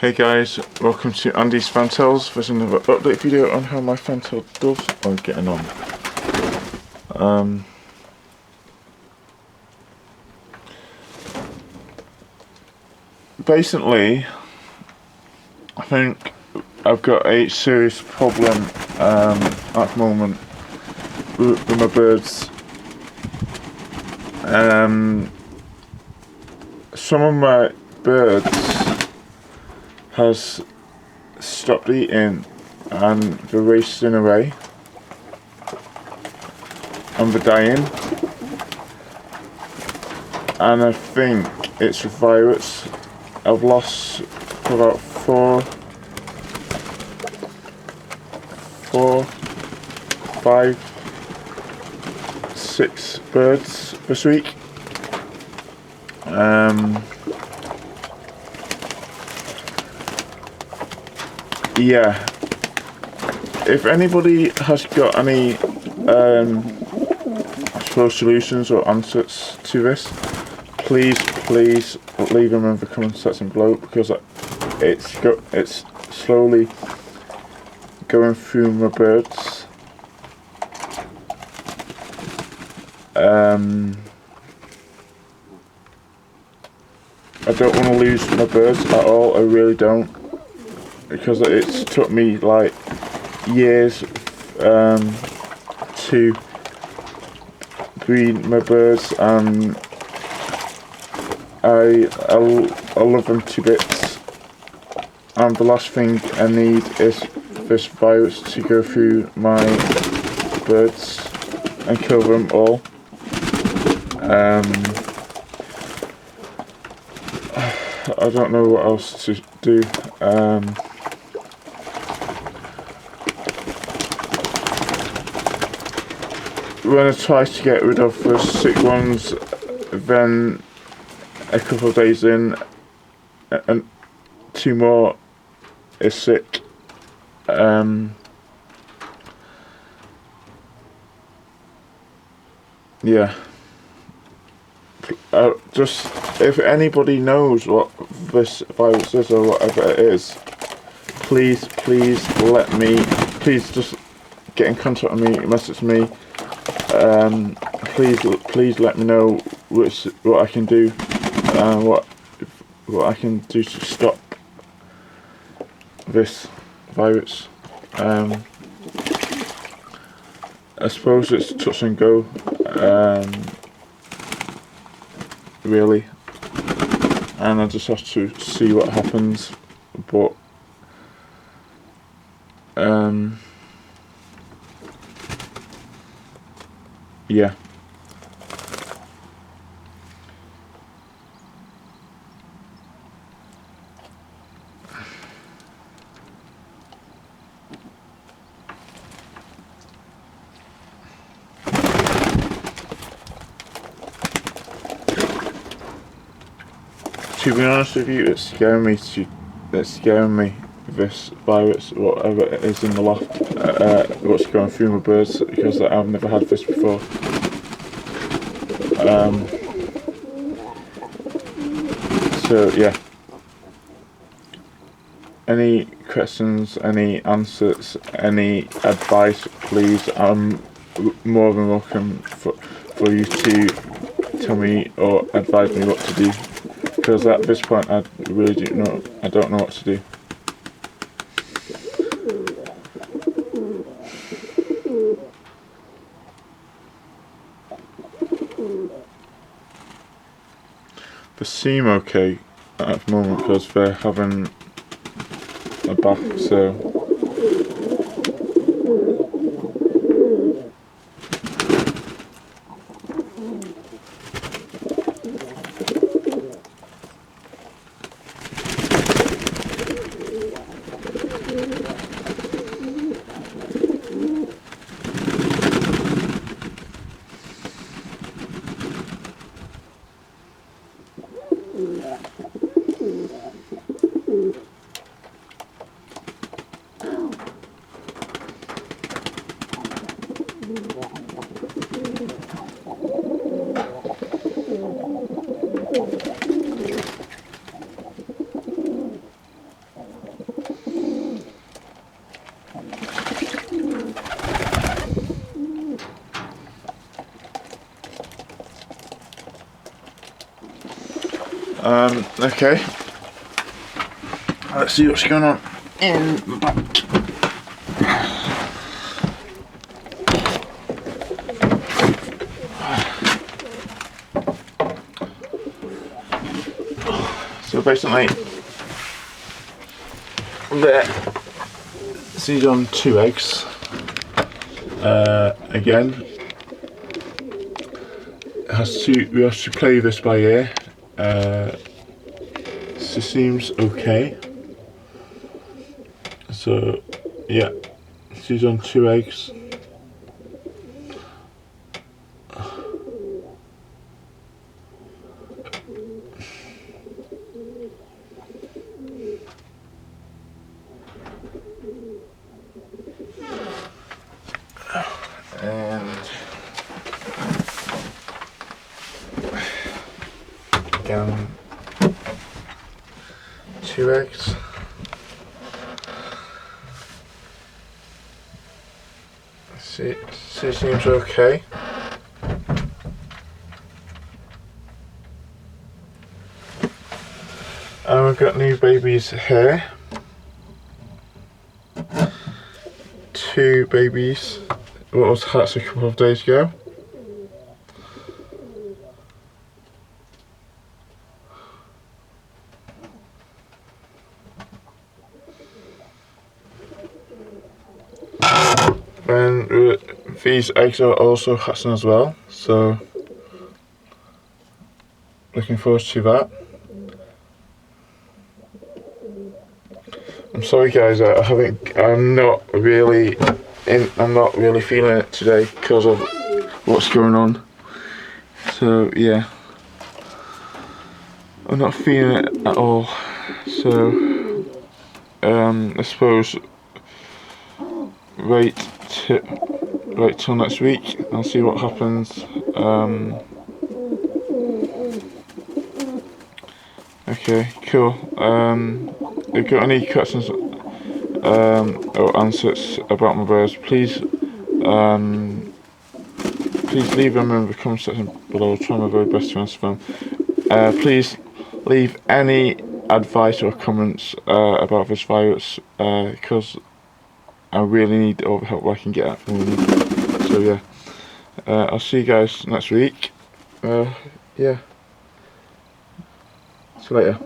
Hey guys, welcome to Andy's Fantails. There's another update video on how my fantail doves are getting on. Basically, I think I've got a serious problem at the moment with my birds. Some of my birds has stopped eating and they're racing away and they're dying, and I think it's a virus. I've lost about four, 5, 6 birds this week. Yeah, if anybody has got any solutions or answers to this, please leave them in the comment section below, because it's slowly going through my birds. I don't want to lose my birds at all, I really don't, because it's took me like years to breed my birds, and I love them to bits, and the last thing I need is this virus to go through my birds and kill them all. I don't know what else to do. When I try to get rid of the sick ones, then a couple of days in, and 2 more is sick. Yeah. Just, if anybody knows what this virus is or whatever it is, please let me, please just get in contact with me, message me. Please let me know what I can do, what I can do to stop this virus. I suppose it's touch and go, really, and I just have to see what happens, but yeah. To be honest with you, it's scaring me, this virus, whatever it is in the loft, what's going through my birds, because I've never had this before. So yeah, any questions, any answers, any advice, please, I'm more than welcome for you to tell me or advise me what to do, because at this point I really don't know what to do. They seem okay at the moment because they're having a bath, so Okay. Let's see what's going on in the back. So basically, these on 2 eggs. Again, we have to play this by ear. So it seems okay. So yeah, she's on 2 eggs. And again, 2 eggs. See, seems okay. And we've got new babies here. 2 babies. What was hatched a couple of days ago. And these eggs are also hatching as well, so looking forward to that. I'm sorry guys, I'm not really feeling it today because of what's going on. So yeah, I'm not feeling it at all. So I suppose wait till next week. I'll see what happens. Okay, cool. If you've got any questions or answers about my birds, please leave them in the comment section below. I'll try my very best to answer them. Please leave any advice or comments about this virus, because I really need all the help I can get at the moment. So yeah, I'll see you guys next week. Yeah, see you later.